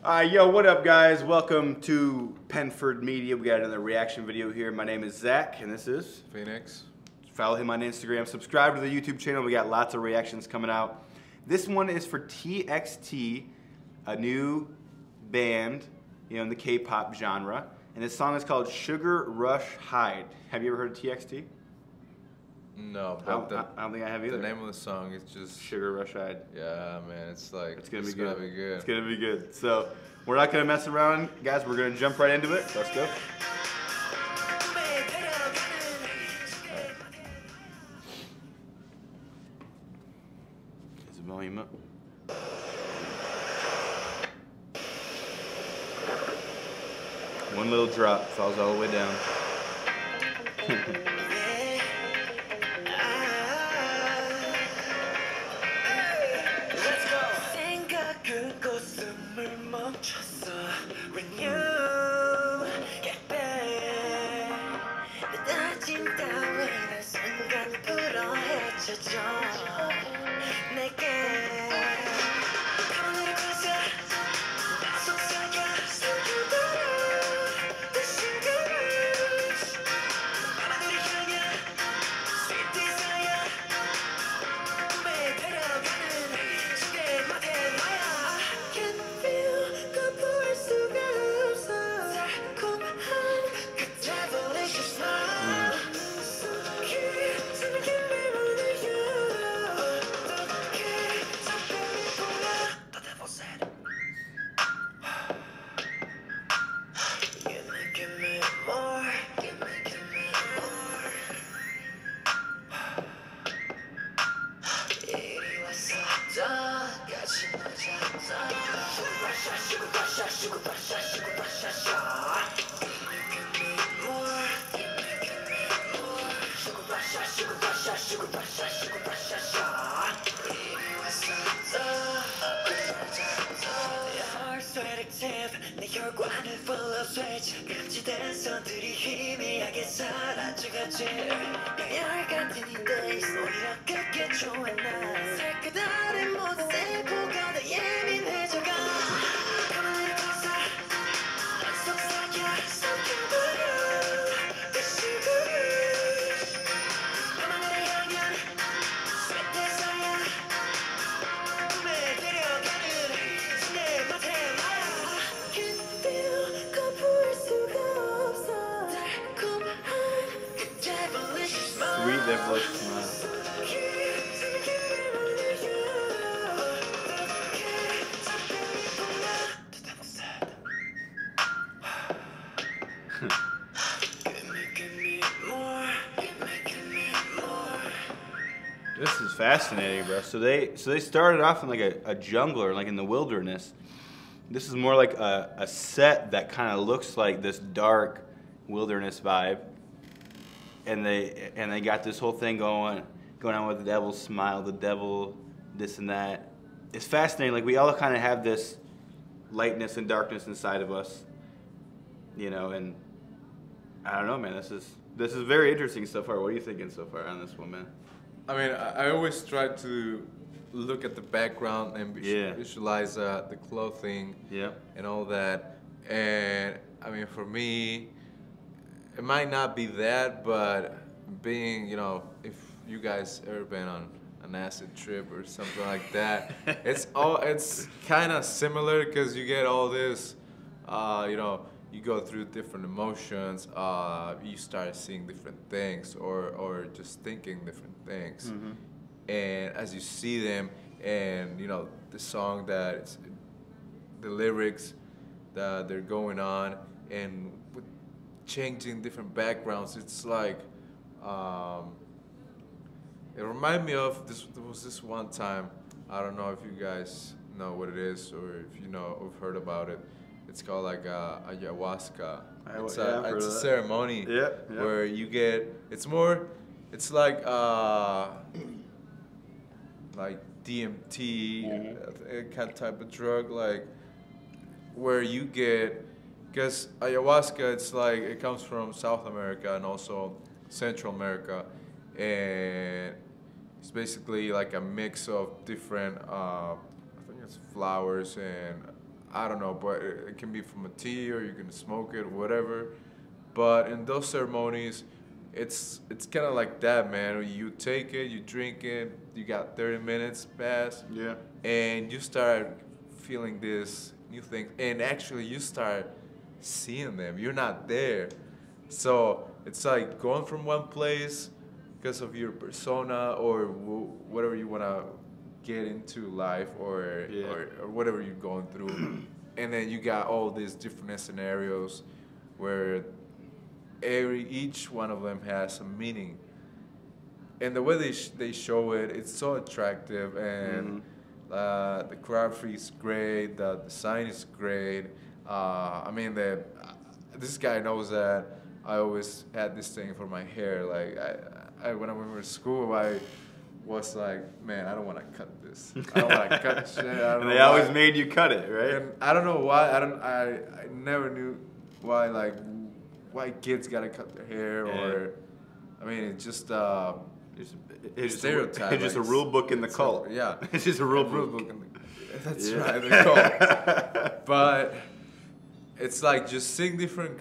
Yo, what up, guys? Welcome to Penford Media. We got another reaction video here. My name is Zach, and this is Phoenix. Follow him on Instagram. Subscribe to the YouTube channel. We got lots of reactions coming out. This one is for TXT, a new band, in the K-pop genre. And this song is called Sugar Rush Hide. Have you ever heard of TXT? No, I but don't think I have either. the name of the song is just Sugar Rush Hide. Yeah, man, it's like It's gonna be gonna be good. It's gonna be good. So we're not gonna mess around, guys. We're gonna jump right into it. Let's go. Is the volume up? One little drop falls all the way down. 내 혈관을 불러 switch 감지된 선들이 희미하게 사라져가지 별 같은 이 days 오히려 그게 좋아 난 살그다른 모든 세포가 더 예민해져가 가만히 커서 속삭여 섞여버려 그 sugar 너만을 향한 sweet desire 꿈에 데려가는 내 맘에 Sweet devilish smile. This is fascinating, bro. So they started off in like a jungler, like in the wilderness. This is more like a set that kind of looks like this dark wilderness vibe. And they got this whole thing going on with the devil's smile, the devil, this and that. It's fascinating. Like we all kind of have this lightness and darkness inside of us, And I don't know, man. This is very interesting so far. What are you thinking so far on this one, man? I mean, I always try to look at the background and visualize the clothing and all that. And I mean, for me, it might not be that, but being, if you guys ever been on an acid trip or something like that, it's kind of similar because you get all this, you go through different emotions, you start seeing different things or just thinking different things. Mm-hmm. And as you see them and, the song the lyrics that they're going on and with changing different backgrounds, it's like, it reminded me of there was this one time, I don't know if you guys know what it is or if have heard about it. It's called like ayahuasca. It's a ceremony where you get, it's like DMT, kind of type of drug, like where you get, because ayahuasca, it's like, it comes from South America and also Central America, and it's basically like a mix of different, I think it's flowers, and I don't know, but it can be from a tea or you can smoke it, whatever. But in those ceremonies, it's kind of like that, man. You take it, you drink it, you got 30 minutes pass, yeah, and you start feeling this new thing, and actually you start seeing them. You're not there, so it's like going from one place because of your persona or whatever you wanna get into life or whatever you're going through, and then you got all these different scenarios where each one of them has a meaning, and the way they show it, it's so attractive, and the choreography is great, the design is great. I mean, this guy knows that I always had this thing for my hair. Like I when I went to school, I was like, man, I don't want to cut this. I don't want to cut shit. And they always made you cut it, right? And I don't know why. I never knew why, like, why kids gotta cut their hair, or I mean, it's just it's stereotype. It's just a rule book in the cult. Yeah, it's just a rule book. In the, that's right, the cult. But it's like just seeing different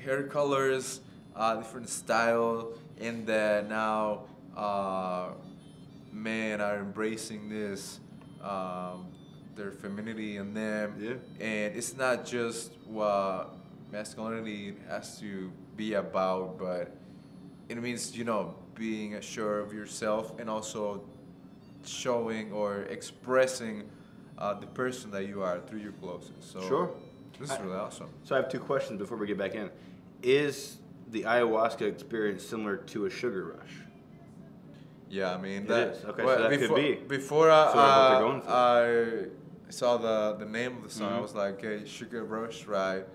hair colors, different style, and that now men are embracing this, their femininity in them, and it's not just what masculinity has to be about, but it means, you know, being assured of yourself and also showing or expressing the person that you are through your clothes. So this is really awesome. So I have two questions before we get back in. Is the ayahuasca experience similar to a sugar rush? Yeah, I mean, that is. Okay, well, so that could be. Before I saw the name of the song, I was like, okay, Sugar Rush, right?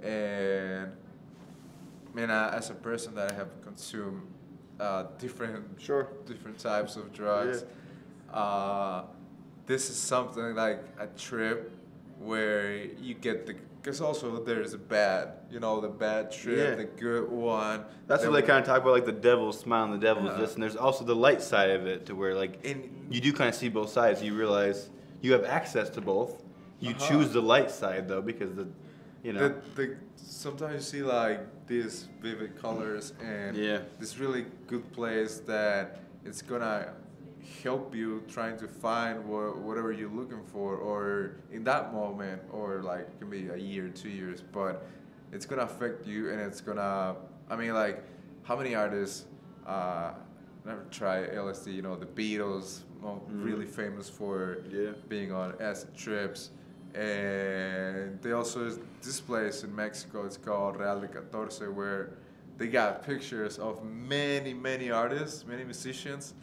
And I mean, as a person that I have consumed different types of drugs, this is something like a trip where you get because also there's a bad, you know, the bad trip, the good one. That's what they kind of talk about, like the devil's smile and the devil's this, and there's also the light side of it, to where like you do kind of see both sides. You realize you have access to both. You choose the light side though, because sometimes you see like these vivid colors and this really good place that it's gonna help you trying to find whatever you're looking for, or in that moment, or like it can be a year, 2 years, but it's gonna affect you, and it's gonna, I mean, like, how many artists never try LSD? You know, the Beatles, really famous for being on acid trips. And they also, this place in Mexico, it's called Real de 14, where they got pictures of many artists, many musicians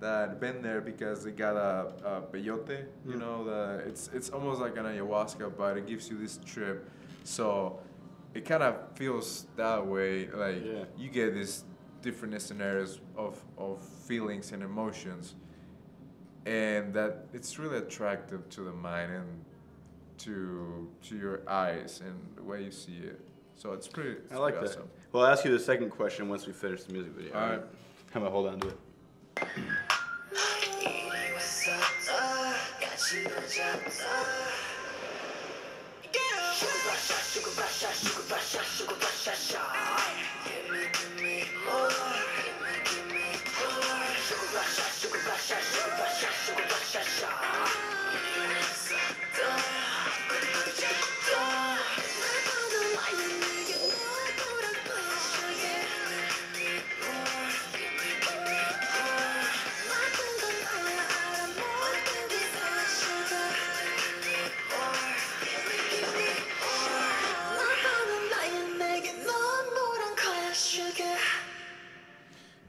that been there because they got a peyote, you know, it's almost like an ayahuasca, but it gives you this trip. So it kind of feels that way, like you get these different scenarios of feelings and emotions, and that it's really attractive to the mind and to your eyes and the way you see it. So it's pretty I like that. awesome. Well, I'll ask you the second question once we finish the music video. All right. I'm gonna hold on to it.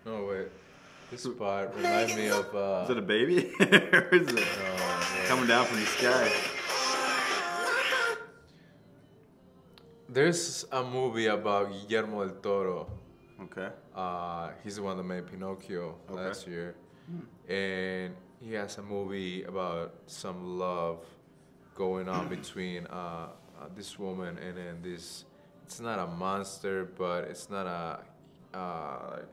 Oh wait, this part reminds me of. Is it a baby? Or is it coming down from the sky? There's a movie about Guillermo del Toro. Okay. He's the one that made Pinocchio last year, and he has a movie about some love going on between this woman and then this. It's not a monster, but it's not a like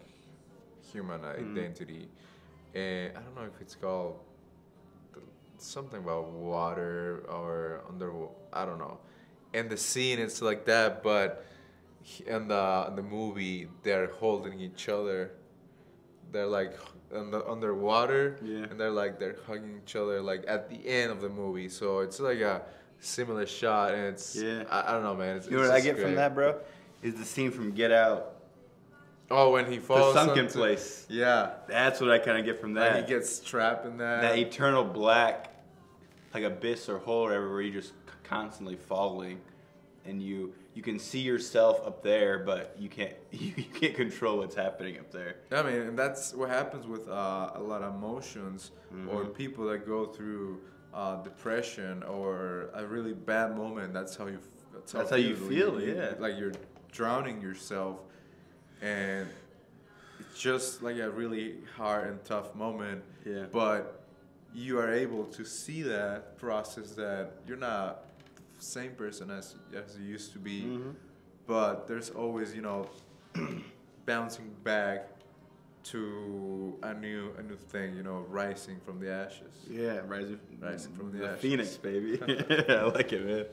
human identity, and I don't know if it's called something about water or under, I don't know. And the scene is like that, but in the movie they're holding each other. They're like underwater, and they're hugging each other like at the end of the movie. So it's like a similar shot, and it's I don't know, man. You know what I get from that, bro? Is the scene from Get Out. Oh, when he falls. The sunken place. Yeah. That's what I kind of get from that. Like he gets trapped in that. That eternal black, like abyss or hole or whatever, where you're just constantly falling, and you can see yourself up there, but you can't control what's happening up there. I mean, and that's what happens with a lot of emotions, or people that go through depression or a really bad moment. That's how you. That's how you feel. Yeah. Like you're drowning yourself, and it's just like a really hard and tough moment. Yeah. But you are able to see that, process that. You're not the same person as you used to be, but there's always, you know, bouncing back to a new thing, you know, rising from the ashes. Yeah, rising from the ashes. Phoenix, baby. I like it, man.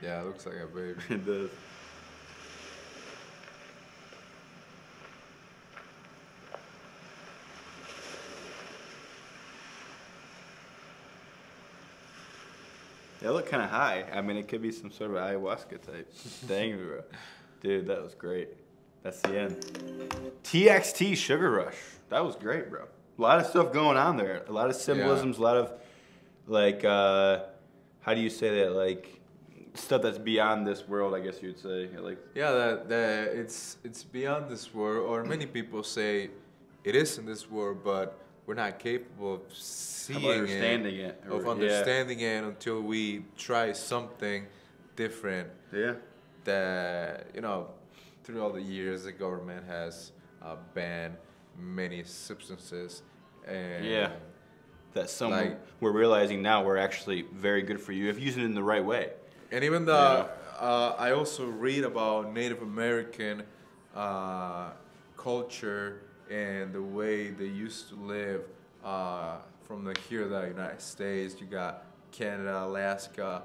Yeah, it looks like a baby. It does. They look kind of high. I mean, it could be some sort of ayahuasca type thing, bro. Dude, that was great. That's the end. TXT Sugar Rush. That was great, bro. A lot of stuff going on there. A lot of symbolisms. A lot of, like, how do you say that? Like, stuff that's beyond this world, I guess you'd say. Like, yeah, that it's beyond this world, or many people say it is in this world, but we're not capable of seeing understanding it, of understanding it until we try something different. Yeah. That, you know, through all the years, the government has banned many substances, and that some we're realizing now were actually very good for you if using it in the right way. And even the I also read about Native American culture and the way they used to live from the United States. You got Canada, Alaska.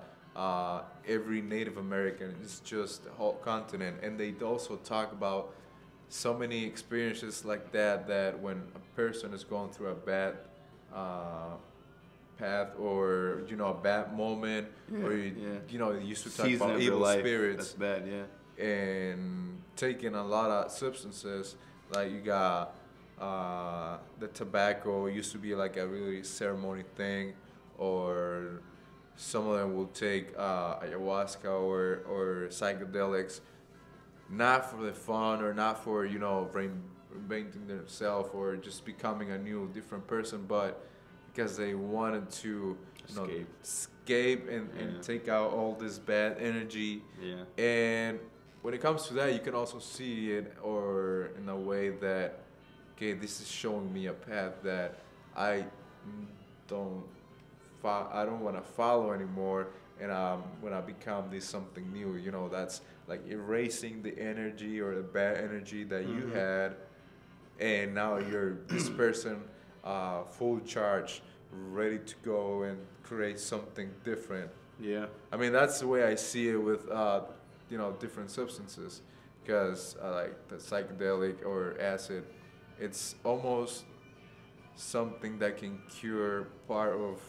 Every Native American is just the whole continent, and they also talk about so many experiences like that when a person is going through a bad path, or, you know, a bad moment, or you know, they used to talk about evil spirits. That's bad, and taking a lot of substances. Like you got the tobacco used to be like a really ceremony thing, or some of them will take ayahuasca or psychedelics, not for the fun or not for, you know, reinventing themselves or just becoming a new, different person, but because they wanted to, you know, escape and take out all this bad energy. Yeah. And when it comes to that, you can also see it, or in a way that, okay, this is showing me a path that I don't want to follow anymore, and when I become this something new, you know, that's like erasing the energy or the bad energy that you had, and now you're this person, full charge, ready to go and create something different. Yeah. I mean, that's the way I see it with you know, different substances, because like the psychedelic or acid, it's almost something that can cure part of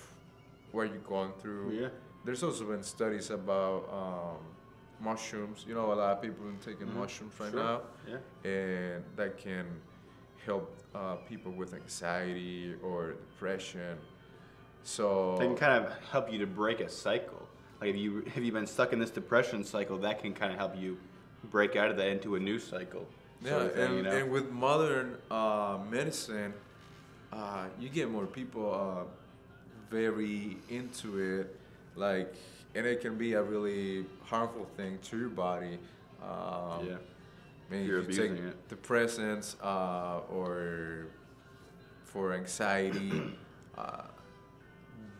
what you're going through. Yeah. There's also been studies about mushrooms. You know, a lot of people have been taking mushrooms right now. Yeah. And that can help people with anxiety or depression. So they can kind of help you to break a cycle. Like if you've been stuck in this depression cycle, that can kind of help you break out of that into a new cycle. Yeah, thing, you know? And with modern medicine, you get more people very into it, like, and it can be a really harmful thing to your body. Yeah. I mean, You're if you take abusing it. depressants or for anxiety,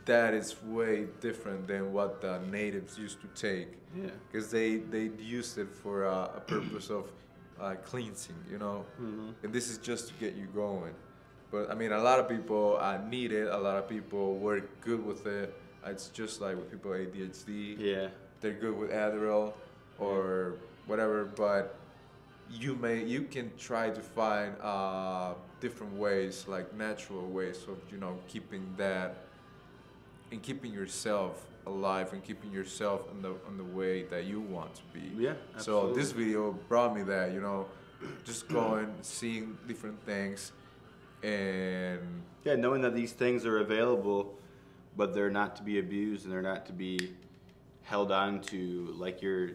that is way different than what the natives used to take. Yeah. Because they used it for a purpose of cleansing, you know. And this is just to get you going. But I mean, a lot of people need it. A lot of people work good with it. It's just like with people with ADHD. Yeah. They're good with Adderall or whatever. But you can try to find different ways, like natural ways of keeping that and keeping yourself alive and keeping yourself on the way that you want to be. Yeah, absolutely. So this video brought me that, just going, seeing different things, and yeah, knowing that these things are available, but they're not to be abused and they're not to be held on to like your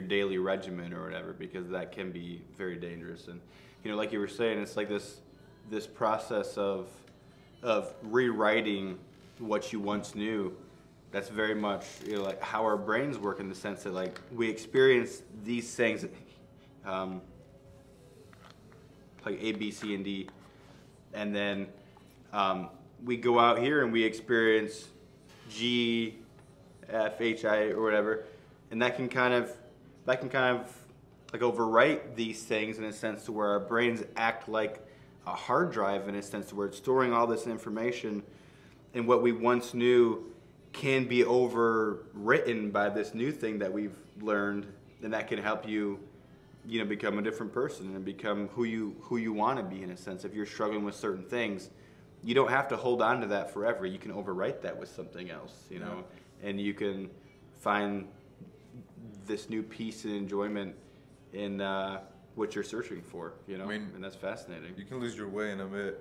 daily regimen or whatever, because that can be very dangerous. And like you were saying, it's like this process of rewriting what you once knew. That's very much like how our brains work, in the sense that like we experience these things like A, B, C, and D, and then we go out here and we experience G, F, H, I, or whatever, and that can kind of like overwrite these things in a sense to where our brains act like a hard drive, in a sense to where it's storing all this information, and what we once knew can be overwritten by this new thing that we've learned, and that can help you become a different person and become who you want to be, in a sense. If you're struggling with certain things, you don't have to hold on to that forever. You can overwrite that with something else, and you can find this new peace and enjoyment in what you're searching for, I mean, and that's fascinating. You can lose your way in a bit.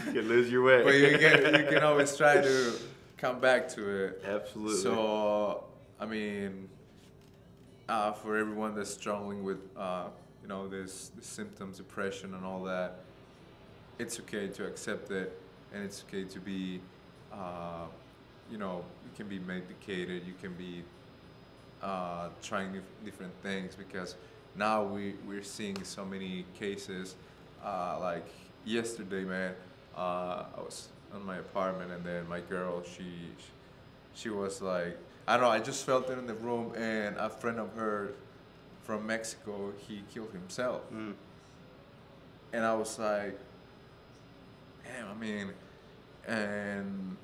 You can lose your way. But you can always try to come back to it. Absolutely. So, I mean, for everyone that's struggling with, this symptoms, depression, and all that, it's okay to accept it, and it's okay to be, you can be medicated, you can be trying different things, because now we're seeing so many cases. Like yesterday, man, I was in my apartment, and then my girl, she was like, I don't know, I just felt it in the room, and a friend of hers from Mexico, he killed himself. And I was like, damn, I mean, and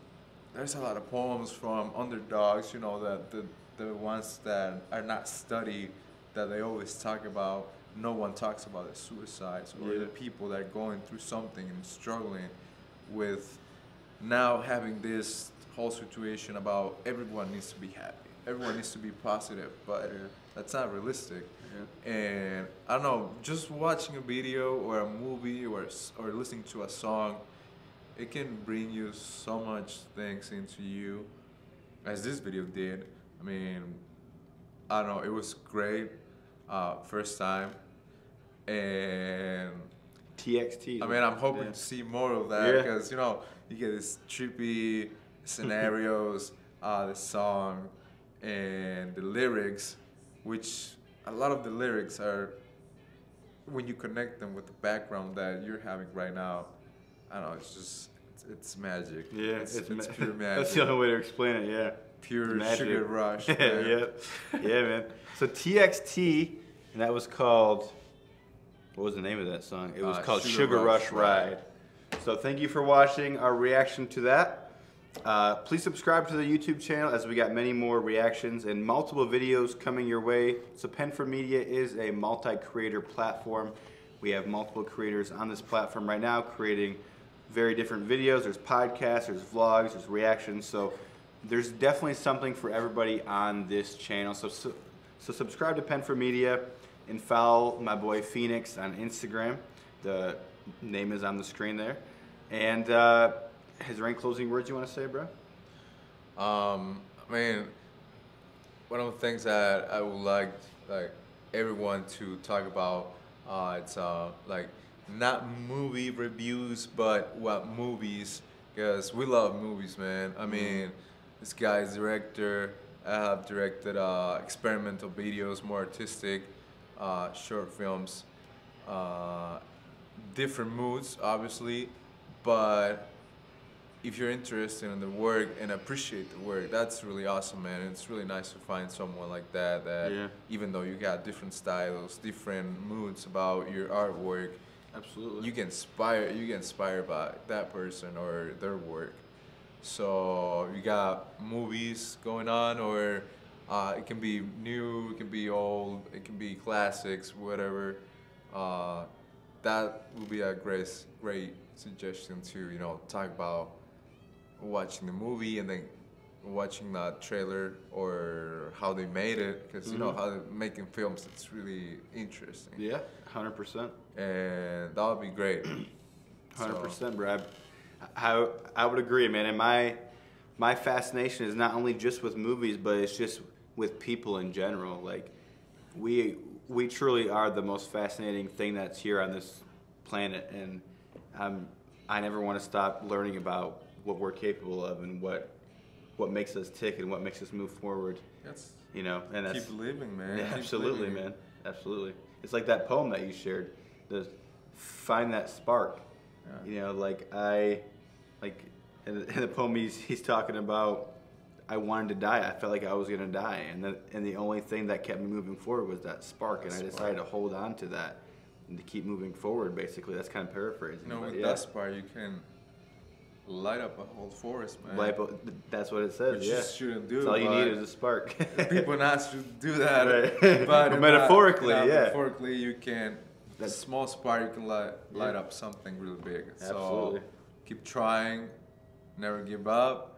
there's a lot of poems from underdogs, that the ones that are not studied, that they always talk about. No one talks about the suicides or the people that are going through something and struggling with now having this whole situation about everyone needs to be happy, everyone needs to be positive, but that's not realistic. And I don't know, just watching a video or a movie or listening to a song, it can bring you so much things into you, as this video did. I mean, I don't know, it was great. First time, and TXT. I mean, I'm hoping to see more of that, because you get this trippy scenarios, the song, and the lyrics, which a lot of the lyrics are, when you connect them with the background that you're having right now, I don't know, it's magic. Yeah, it's pure magic. That's the only way to explain it. Yeah. Pure sugar rush. Yeah, man. So TXT, and that was called, what was the name of that song? It was called Sugar Rush Ride. So thank you for watching our reaction to that. Please subscribe to the YouTube channel, as we got many more reactions and multiple videos coming your way. So Pen4 Media is a multi-creator platform. We have multiple creators on this platform right now creating very different videos. There's podcasts, there's vlogs, there's reactions. So there's definitely something for everybody on this channel. So subscribe to Pen4 Media and follow my boy Phoenyx on Instagram. The name is on the screen there. And is there any closing words you want to say, bro? I mean, one of the things that I would like everyone to talk about, it's like not movie reviews, but what movies, because we love movies, man. I mean, this guy's director. I have directed experimental videos, more artistic, short films, different moods, obviously, but if you're interested in the work and appreciate the work, that's really awesome, man. It's really nice to find someone like that. That even though you got different styles, different moods about your artwork, absolutely, you get inspired by that person or their work. So you got movies going on, or it can be new, it can be old, it can be classics, whatever. That would be a great suggestion to, you know, talk about watching the movie and then watching the trailer or how they made it, because you know how they're making films, it's really interesting. Yeah, 100%. And that would be great. 100%, Brad. I would agree, man. And my fascination is not only just with movies, but it's just with people in general. Like, we truly are the most fascinating thing that's here on this planet, and I never want to stop learning about what we're capable of and what makes us tick and what makes us move forward. That's, you know, and that's, keep living, man. Yeah, keep absolutely, living. man. Absolutely. It's like that poem that you shared. The find that spark. Yeah. You know, in the poem he's talking about, I wanted to die. I felt like I was gonna die, and the only thing that kept me moving forward was that spark, and I decided to hold on to that and to keep moving forward. Basically, that's kind of paraphrasing. You know, with that spark, you can light up a whole forest, man. That's what it says. Which you shouldn't do. That's all you need is a spark. People not should do that, right. But metaphorically, metaphorically, you can. That small spark, you can light up something really big. Absolutely. So keep trying, never give up,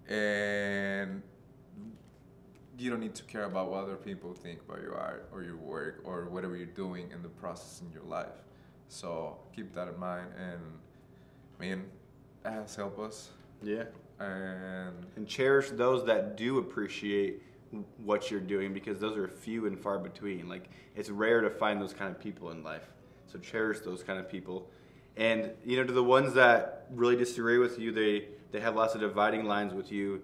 and you don't need to care about what other people think about your art or your work or whatever you're doing in the process in your life. So keep that in mind, and I mean, that has helped us. Yeah. And cherish those that do appreciate what you're doing, because those are few and far between. Like, it's rare to find those kind of people in life. So cherish those kind of people. And, you know, to the ones that really disagree with you, they have lots of dividing lines with you.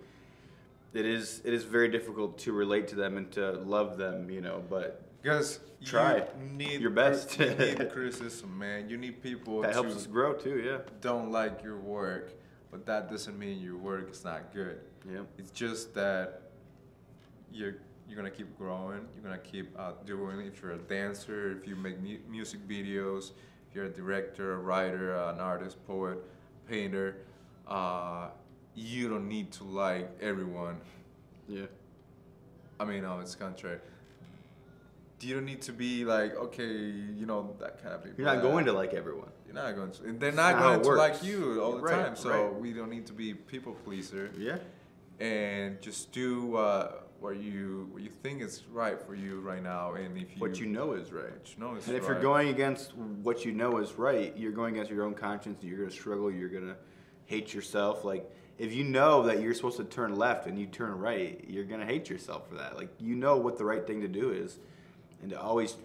It is very difficult to relate to them and to love them, you know, but because try your best. You need criticism, man. You need people that helps us grow too. Yeah. Don't like your work, but that doesn't mean your work is not good. Yeah. It's just that you're gonna keep growing. You're gonna keep doing. If you're a dancer, if you make music videos, if you're a director, a writer, an artist, poet, painter, you don't need to like everyone. Yeah. I mean, no, it's contrary. You don't need to be like, okay, you know, that kind of people. You're not going to like everyone. You're not going to. And they're not going to like you all the time. So we don't need to be people pleaser. Yeah. And just do what you think is right for you right now, and if you what you know is right. What you know is and if you're going against what you know is right, you're going against your own conscience. You're gonna struggle. You're gonna hate yourself. Like, if you know that you're supposed to turn left and you turn right, you're gonna hate yourself for that. Like, you know what the right thing to do is, and to always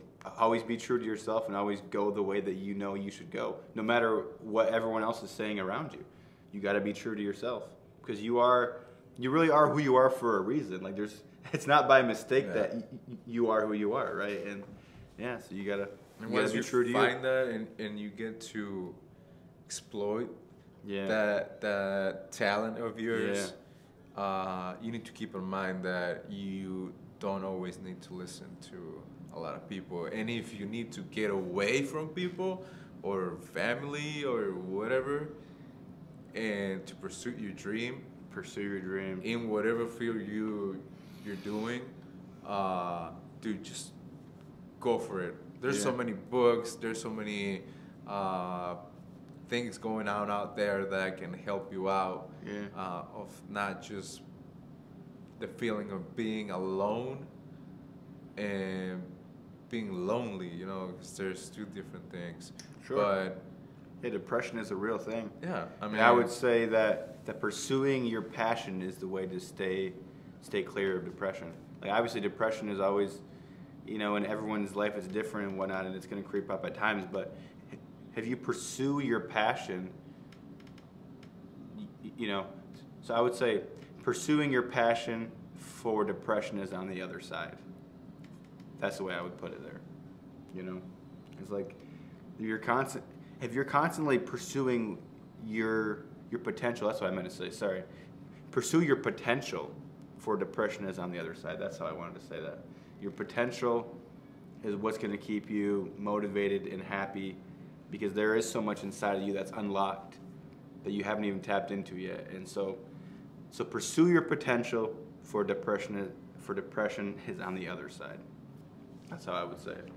be true to yourself and always go the way that you know you should go, no matter what everyone else is saying around you. You got to be true to yourself, because you really are who you are for a reason. Like, it's not by mistake that you are who you are, right? And yeah, so you gotta be true to you. Find that and you get to exploit that talent of yours. You need to keep in mind that you don't always need to listen to a lot of people, and if you need to get away from people or family or whatever, and to pursue your dream. In whatever field you're doing, dude, just go for it. There's so many books, there's so many things going on out there that can help you out, of not just the feeling of being alone and being lonely, you know, because there's two different things. Sure. But yeah, depression is a real thing. Yeah, I mean, I would say that pursuing your passion is the way to stay clear of depression. Like, obviously, depression is always, you know, in everyone's life is different and whatnot, and it's going to creep up at times. But if you pursue your passion, you know, so I would say pursuing your passion for depression is on the other side. That's the way I would put it there. You know, it's like if you're constantly pursuing your your potential. That's what I meant to say. Sorry. Pursue your potential, for depression is on the other side. That's how I wanted to say that. Your potential is what's going to keep you motivated and happy, because there is so much inside of you that's unlocked that you haven't even tapped into yet. And so pursue your potential, for depression is on the other side. That's how I would say it.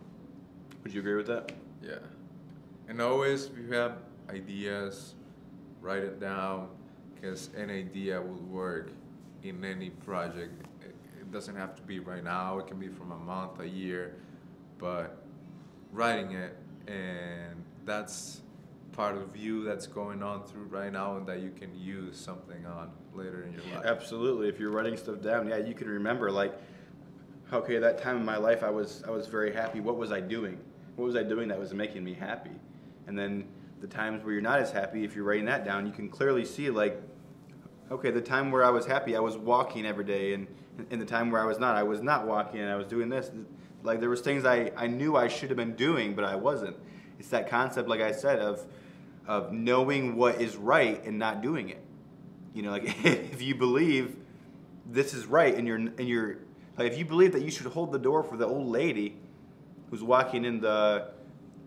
Would you agree with that? Yeah. And always, if you have ideas, write it down, because any idea will work in any project. It doesn't have to be right now. It can be from a month, a year, but writing it, and that's part of you that's going on through right now, and that you can use something on later in your life. Absolutely. If you're writing stuff down, yeah, you can remember, like, okay, that time in my life I was very happy. What was I doing? What was I doing that was making me happy? And then the times where you're not as happy, if you're writing that down, you can clearly see, like, okay, the time where I was happy, I was walking every day, and in the time where I was not walking, and I was doing this. Like, there was things I knew I should have been doing, but I wasn't. It's that concept, like I said, of knowing what is right and not doing it. You know, like, if you believe this is right, and you're like, if you believe that you should hold the door for the old lady who's walking in the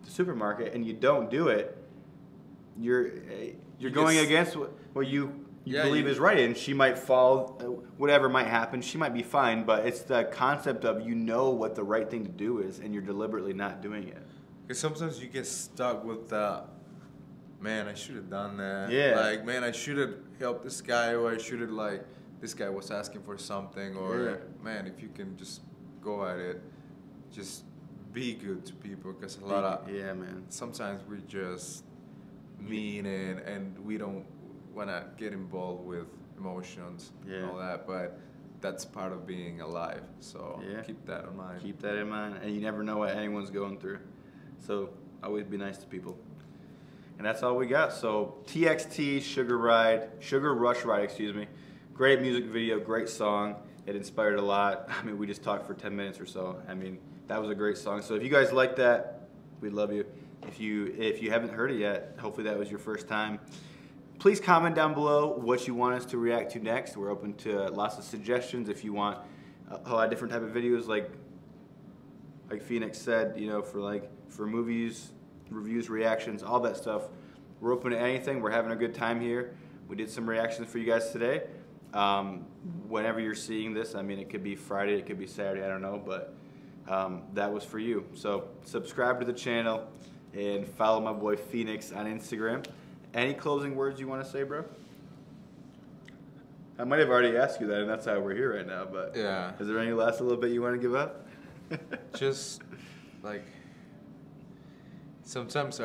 supermarket, and you don't do it, you're going against what you believe is right, and she might fall, whatever might happen, she might be fine, but it's the concept of, you know what the right thing to do is, and you're deliberately not doing it. Because sometimes you get stuck with man, I should have done that. Yeah. Like, man, I should have helped this guy, or I should have, like, this guy was asking for something, or, man, if you can just go at it, just be good to people, because a lot of, sometimes we're just mean, and we don't want to get involved with emotions and all that, but that's part of being alive, so keep that in mind. Keep that in mind, and you never know what anyone's going through, so always be nice to people. And that's all we got. So TXT, Sugar Rush Ride, excuse me. Great music video, great song. It inspired a lot. I mean, we just talked for 10 minutes or so. I mean, that was a great song. So if you guys like that, we'd love you. If you haven't heard it yet, hopefully that was your first time. Please comment down below what you want us to react to next. We're open to lots of suggestions. If you want a lot of different type of videos, like Phoenix said, you know, for movies, reviews, reactions, all that stuff. We're open to anything. We're having a good time here. We did some reactions for you guys today. Whenever you're seeing this, I mean, it could be Friday, it could be Saturday, I don't know, but that was for you. So subscribe to the channel and follow my boy Phoenix on Instagram. Any closing words you want to say, bro? I might have already asked you that, and that's how we're here right now, but is there any last little bit you want to give up? Just, like, sometimes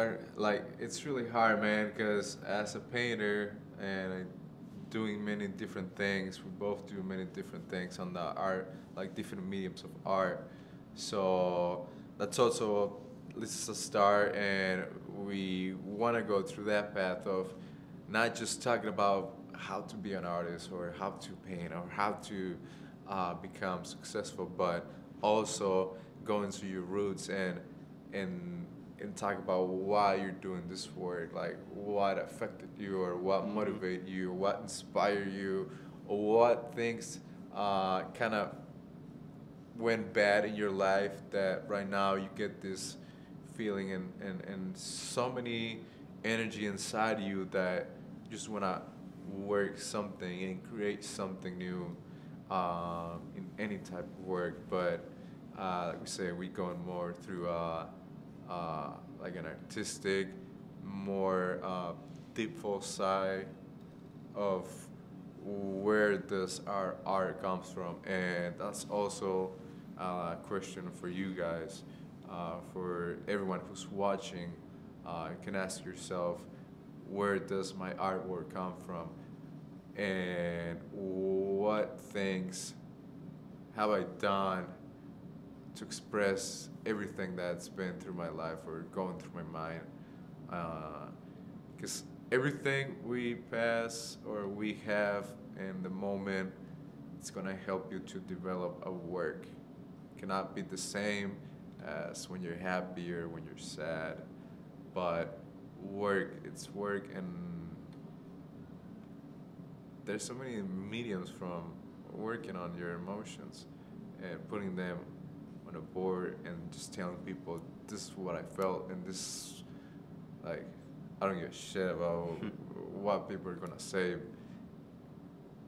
it's really hard, man, because as a painter and doing many different things, we both do many different things on the art, like different mediums of art. So that's also, this is a start, and we want to go through that path of not just talking about how to be an artist or how to paint or how to become successful, but also going to your roots and talk about why you're doing this work, like what affected you, or what motivated you, what inspired you, or what things kind of went bad in your life that right now you get this feeling and so many energy inside you that you just want to work something and create something new in any type of work. But like we say, we're going more through like an artistic, more deepful side of where does our art comes from. And that's also a question for you guys, for everyone who's watching. You can ask yourself, where does my artwork come from, and what things have I done to express everything that's been through my life or going through my mind. Because everything we pass or we have in the moment, it's gonna help you to develop a work. It cannot be the same as when you're happy or when you're sad, but work, it's work, and there's so many mediums from working on your emotions and putting them on a board and just telling people this is what I felt and this, like, I don't give a shit about what people are gonna say,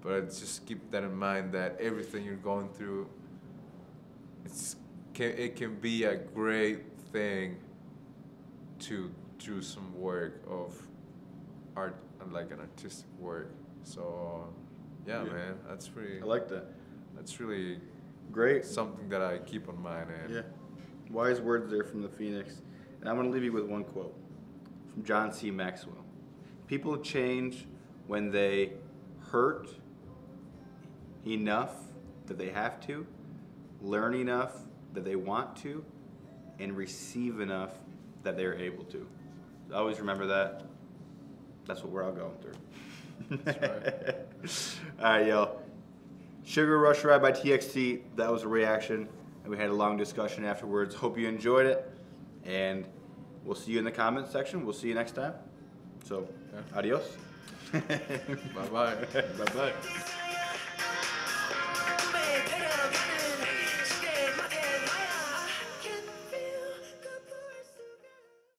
but just keep that in mind that everything you're going through, it can be a great thing to do some work of art, like an artistic work. So yeah, man, that's pretty. I like that. That's really great. Something that I keep on mind. And yeah, wise words there from the Phoenix. And I'm gonna leave you with one quote from John C. Maxwell. People change when they hurt enough that they have to, learn enough that they want to, and receive enough that they're able to. Always remember that. That's what we're all going through. That's right. All right, yo. Sugar Rush Ride by TXT. That was a reaction, and we had a long discussion afterwards. Hope you enjoyed it, and we'll see you in the comments section. We'll see you next time. So, adios. Bye-bye. Bye-bye.